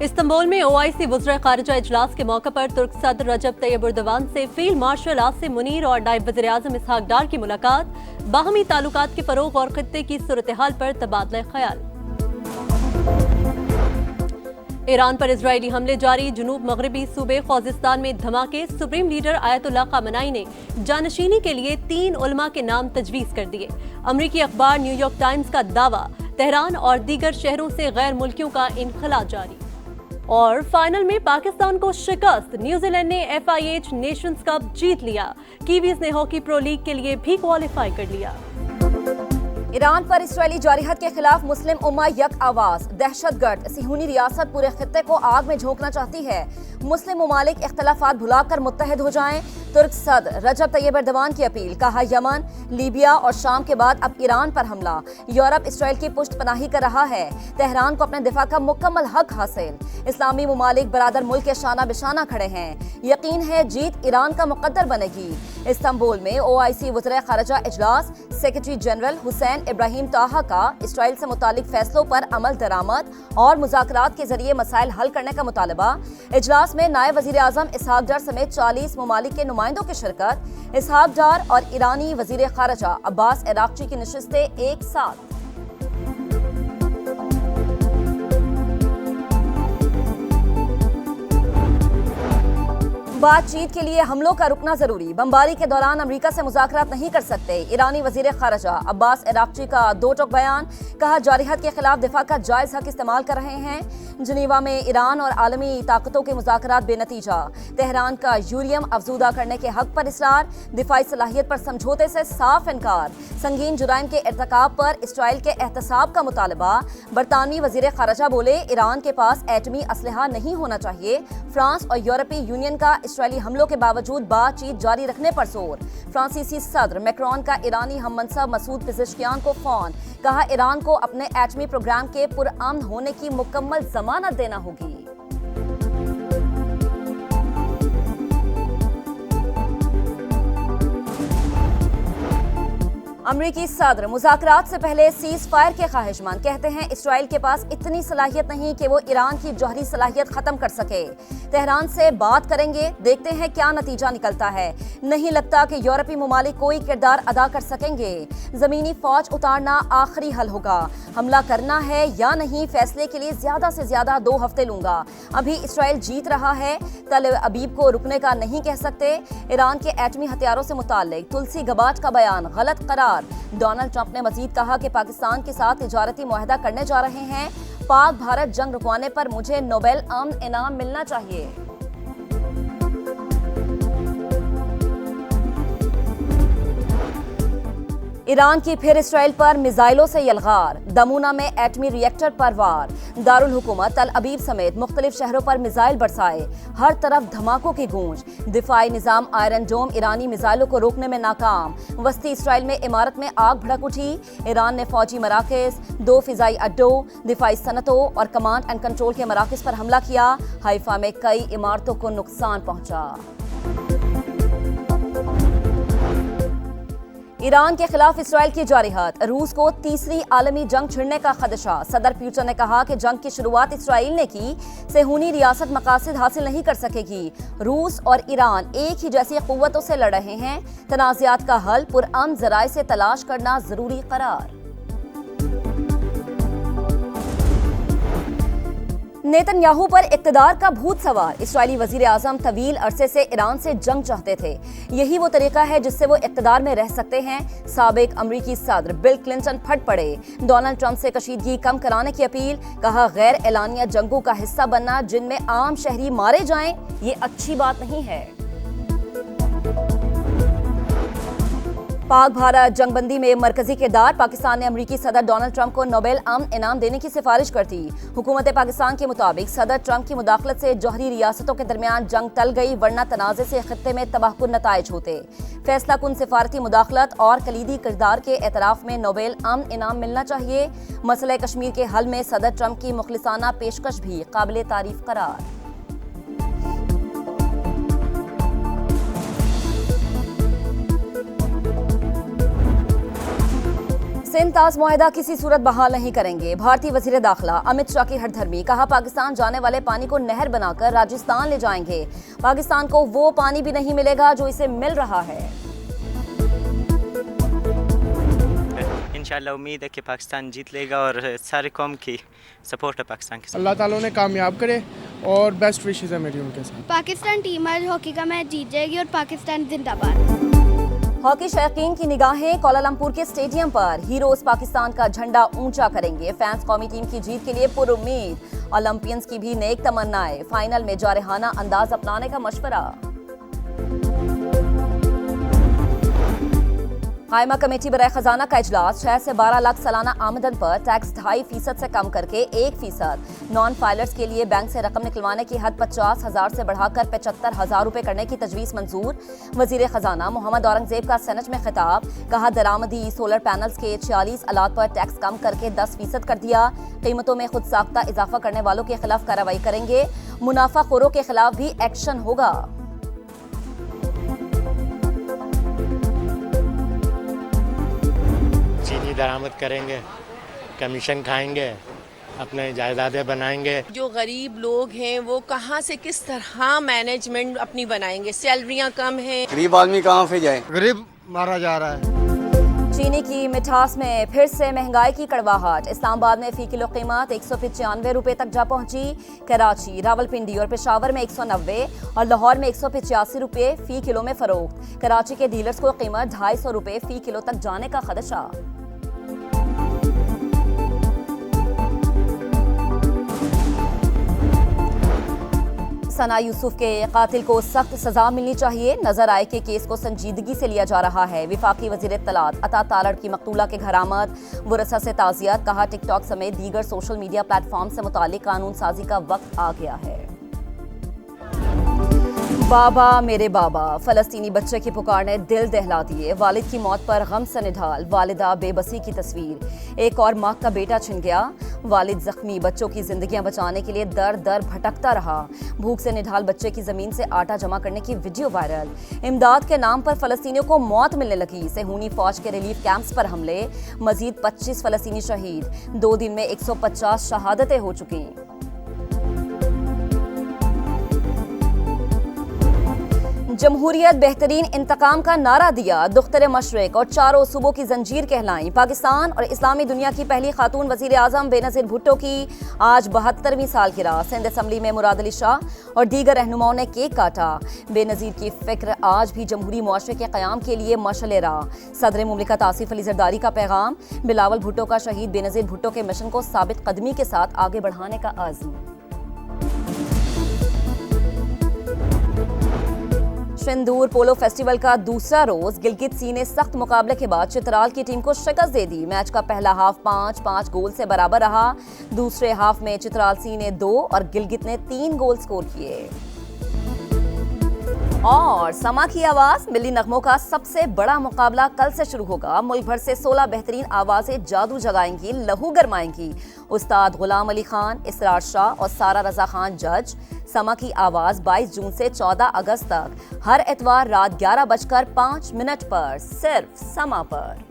Istanbul में OIC वज़ीर ख़ारिजा इजलास के मौके पर तुर्क सदर रजब तैयब एर्दोगान से फील्ड मार्शल आसिम मुनीर और नायब वज़ीर आज़म इसहाक डार की मुलाकात, बाहमी ताल्लुकात के फ़रोग़ और खित्ते की सूरत हाल पर तबादला ख्याल। ईरान पर इजरायली हमले जारी, जुनूब मगरबी सूबे ख़ुज़िस्तान में धमाके, सुप्रीम लीडर आयतुल्लाह ख़ामेनी ने जानशीनी के लिए 3 उलमा के नाम तजवीज़ कर दिए। अमरीकी अखबार न्यूयॉर्क टाइम्स का दावा, तेहरान और दीगर शहरों से गैर मुल्कियों का इनखला जारी। और फाइनल में पाकिस्तान को शिकस्त, न्यूजीलैंड ने FIH नेशंस कप जीत लिया। कीवीज ने हॉकी प्रो लीग के लिए भी क्वालिफाई कर लिया। ईरान पर इसराइली जारिहत के खिलाफ मुस्लिम उम्मा यक आवाज, दहशतगर्द सिहूनी रियासत पूरे खित्ते को आग में झोंकना चाहती है। मुस्लिम ममालिक इख्तलाफात भुलाकर मुत्तहिद हो जाएं। तुर्क सदर रजब तैयब एर्दोगान की अपील, कहा यमन, लीबिया और शाम के बाद अब ईरान पर हमला। यूरोप इसराइल की पुष्टपनाही कर रहा है। तेहरान को अपने दिफा का मुकम्मल हक हासिल। इस्लामी ममालिक बरादर मुल्क के शाना बिशाना खड़े हैं। यकीन है जीत ईरान का मुकद्दर बनेगी। इस्तांबुल में OIC वज़ीर ख़ारिजा इजलास, सेक्रेटरी जनरल हुसैन इब्राहिम ताहा का इसराइल से मुतालिक फैसलों पर अमल दरामद और मुज़ाकरात के जरिए मसाइल हल करने का मुतालबा। इजलास में नायब वज़ीर आज़म इसहाक डार समेत 40 ममालिक के नुमाइंदों की शिरकत। इसहाक डार और ईरानी वज़ीर ख़ारिजा अब्बास अराग़ची की नशिस्तें एक साथ। बातचीत के लिए हमलों का रुकना जरूरी, बमबारी के दौरान अमेरिका से मुज़ाकरात नहीं कर सकते। ईरानी वज़ीर ख़ारिजा अब्बास अराग़ची का 2 टोक बयान, कहा जारिहत के खिलाफ दिफा का जायज़ हक इस्तेमाल कर रहे हैं। जनीवा में ईरान और आलमी ताकतों के मुज़ाकरात बेनतीजा। तेहरान का यूरेनियम अफजूदा करने के हक पर इसरार, दिफाई सलाहियत पर समझौते से साफ इनकार। संगीन जुराइम के इर्तिकाब पर इसराइल के एहतसाब का मुतालबा। बरतानवी वज़ीर ख़ारिजा बोले, ईरान के पास एटमी असलहा नहीं होना चाहिए। फ्रांस और यूरोपीय यूनियन का इसराइली हमलों के बावजूद बातचीत जारी रखने पर जोर। फ्रांसीसी सदर मैक्रोन का ईरानी हममनसब मसूद पेज़ेश्कियान को फोन, कहा ईरान को अपने एटमी प्रोग्राम के पुरअमन होने की मुकम्मल जमानत देना होगी। अमरीकी सदर मुज़ाकरात से पहले सीज फायर के ख्वाहिशमंद, कहते हैं इसराइल के पास इतनी सलाहियत नहीं कि वो ईरान की जौहरी सलाहियत खत्म कर सके। तेहरान से बात करेंगे, देखते हैं क्या नतीजा निकलता है। नहीं लगता कि यूरोपीय ममालिक कोई किरदार अदा कर सकेंगे। ज़मीनी फौज उतारना आखिरी हल होगा। हमला करना है या नहीं, फैसले के लिए ज़्यादा से ज़्यादा 2 हफ्ते लूंगा। अभी इसराइल जीत रहा है, तल अबीब को रुकने का नहीं कह सकते। ईरान के एटमी हथियारों से मुताल्लिक तुलसी गबाट का बयान गलत करार। डोनाल्ड ट्रंप ने मजीद कहा कि पाकिस्तान के साथ तिजारती मुआहदा करने जा रहे हैं। पाक भारत जंग रुकवाने पर मुझे नोबेल अमन इनाम मिलना चाहिए। ईरान की फिर इसराइल पर मिसाइलों से यलगार, दमूना में एटमी रिएक्टर पर वार। दारुल हुकूमत तल अबीब समेत मुख्तलिफ शहरों पर मिसाइल बरसाए, हर तरफ धमाकों की गूंज। दिफाई निजाम आयरन डोम ईरानी मिसाइलों को रोकने में नाकाम। वस्ती इसराइल में इमारत में आग भड़क उठी। ईरान ने फौजी मराकज़, 2 फिजाई अड्डों, दिफाई सनतों और कमांड एंड कंट्रोल के मराकज़ पर हमला किया। हाइफा में कई इमारतों को नुकसान पहुंचा। ईरान के खिलाफ इसराइल की जारिहत, रूस को तीसरी आलमी जंग छिड़ने का खदशा। सदर पुतिन ने कहा कि जंग की शुरुआत इसराइल ने की, सेहूनी रियासत मकासद हासिल नहीं कर सकेगी। रूस और ईरान एक ही जैसी कुव्वतों से लड़ रहे हैं। तनाज़ात का हल पुरअमन ज़राए से तलाश करना जरूरी करार। नेतन्याहू पर इक़्तिदार का भूत सवार। इसराइली वज़ीर आज़म तवील अरसे से ईरान से जंग चाहते थे। यही वो तरीका है जिससे वो इक़्तिदार में रह सकते हैं। साबिक अमरीकी सदर बिल क्लिंटन फट पड़े। डोनाल्ड ट्रंप से कशीदगी कम कराने की अपील, कहा गैर एलानिया जंगों का हिस्सा बनना जिनमें आम शहरी मारे जाएं, ये अच्छी बात नहीं है। पाक भारत जंगबंदी में मरकजी किरदार, पाकिस्तान ने अमरीकी सदर डोनाल्ड ट्रंप को नोबेल अमन इनाम देने की सिफारिश कर दी। हुकूमत पाकिस्तान के मुताबिक सदर ट्रंप की मुदाखलत से जौहरी रियासतों के दरमियान जंग टल गई, वरना तनाज़े से खित्ते में तबाहकुन नताइज होते। फैसला कुन सिफारती मुदाखलत और कलीदी किरदार के एतराफ़ में नोबेल अमन इनाम मिलना चाहिए। मसला कश्मीर के हल में सदर ट्रंप की मुखलिसाना पेशकश भी काबिल तारीफ करार। सिंध ताज मुआहिदा किसी सूरत बहाल नहीं करेंगे। भारतीय वजीर दाखिला अमित शाह की हठधर्मी, कहा पाकिस्तान जाने वाले पानी को नहर बनाकर राजस्थान ले जाएंगे। पाकिस्तान को वो पानी भी नहीं मिलेगा जो इसे मिल रहा है। इंशाल्लाह उम्मीद है कि पाकिस्तान जीत लेगा और सारे कौम की सपोर्ट है पाकिस्तान के साथ। अल्लाह ताला उन्हें कामयाब करे और बेस्ट विशेस है मेरी उनके साथ। पाकिस्तान टीम आज हॉकी का मैच जीत जाएगी और पाकिस्तान जिंदाबाद। हॉकी शौकीन की निगाहें कोलालमपुर के स्टेडियम पर। हीरोज पाकिस्तान का झंडा ऊंचा करेंगे। फैंस कौमी टीम की जीत के लिए पुरुम्मीद। ओलंपियंस की भी नेक तमन्नाएं। फाइनल में जारहाना अंदाज अपनाने का मशवरा। कायमा कमेटी बराए खजाना का इजलास। 6 से 12 लाख सालाना आमदन पर टैक्स 2.5% से कम करके 1%। नॉन फाइलर्स के लिए बैंक से रकम निकलवाने की हद 50,000 से बढ़ाकर 75,000 रुपए करने की तजवीज़ मंजूर। वजीर खजाना मोहम्मद औरंगजेब का सेनेट में खिताब। कहा दरामदी सोलर पैनल्स के 46 आलात पर टैक्स कम करके 10% कर दिया। कीमतों में खुद साख्ता इजाफा करने वालों के खिलाफ कार्रवाई करेंगे। मुनाफाखोरों के खिलाफ भी एक्शन होगा। चीनी दरामद करेंगे, कमीशन खाएंगे, अपने जायदादें बनाएंगे। जो गरीब लोग हैं वो कहाँ से किस तरह मैनेजमेंट अपनी बनाएंगे। सैलरियाँ कम हैं। गरीब आदमी कहाँ से जाए, गरीब मारा जा रहा है। चीनी की मिठास में फिर से महंगाई की कड़वाहट। इस्लामाबाद में फी किलो कीमत 195 रुपए तक जा पहुंची। कराची, रावलपिंडी और पेशावर में 190 और लाहौर में 185 रुपए फी किलो में फरोख्त। कराची के डीलर्स को कीमत 250 रुपए फी किलो तक जाने का खदशा। सना यूसुफ के कातिल को सख्त सजा मिलनी चाहिए। नजर आए कि केस को संजीदगी से लिया जा रहा है। विफाकी वजीर इत्तलात अता तालड़ की मकतूला के घर आमद। वरसा से ताज़ियत। कहा टिकटॉक समेत दीगर सोशल मीडिया प्लेटफॉर्म से मुतालिक कानून साजी का वक्त आ गया है। बाबा मेरे बाबा, फलस्तीनी बच्चे की पुकार ने दिल दहला दिए। वालिद की मौत पर गम से निढाल। वालिदा बेबसी की तस्वीर। एक और माँ का बेटा छिन गया। वालिद जख्मी। बच्चों की जिंदगियां बचाने के लिए दर दर भटकता रहा। भूख से निढाल बच्चे की जमीन से आटा जमा करने की वीडियो वायरल। इमदाद के नाम पर फलस्तीनियों को मौत मिलने लगी। सेहूनी फौज के रिलीफ कैंप्स पर हमले। मजीद 25 फलस्तीनी शहीद। 2 दिन में 150 शहादतें हो चुकी। जमहूरियत बेहतरीन इंतकाम का नारा दिया। दुख्तर मशरिक और चारों सूबों की जंजीर कहलाई। पाकिस्तान और इस्लामी दुनिया की पहली खातून वजीर आजम बेनज़ीर भुट्टो की आज 72वीं सालगिरह। सिंध असम्बली में मुराद अली शाह और दीगर रहनुमाओं ने केक काटा। बेनज़ीर की फिक्र आज भी जमहूरी मुआशरे के क़याम के लिए मशअल राह। सदर मुमलिकत आसिफ अली ज़रदारी का पैगाम। बिलावल भुट्टो का शहीद बेनज़ीर भुट्टो के मिशन को साबित कदमी के साथ आगे बढ़ाने का आज़म। सिंदूर पोलो फेस्टिवल का दूसरा रोज। गिलगित सी ने सख्त मुकाबले के बाद चित्राल की टीम को शिकस्त दे दी। मैच का पहला हाफ 5-5 गोल से बराबर रहा। दूसरे हाफ में चित्राल सी ने 2 और गिलगित ने 3 गोल स्कोर किए। और समा की आवाज, मिली नगमों का सबसे बड़ा मुकाबला कल से शुरू होगा। मुल्क भर से 16 बेहतरीन आवाजें जादू जगाएंगी, लहू गरमाएंगी। उस्ताद गुलाम अली खान, इसरार शाह और सारा रजा खान जज। समा की आवाज 22 जून से 14 अगस्त तक हर इतवार रात 11:05 पर सिर्फ समा पर।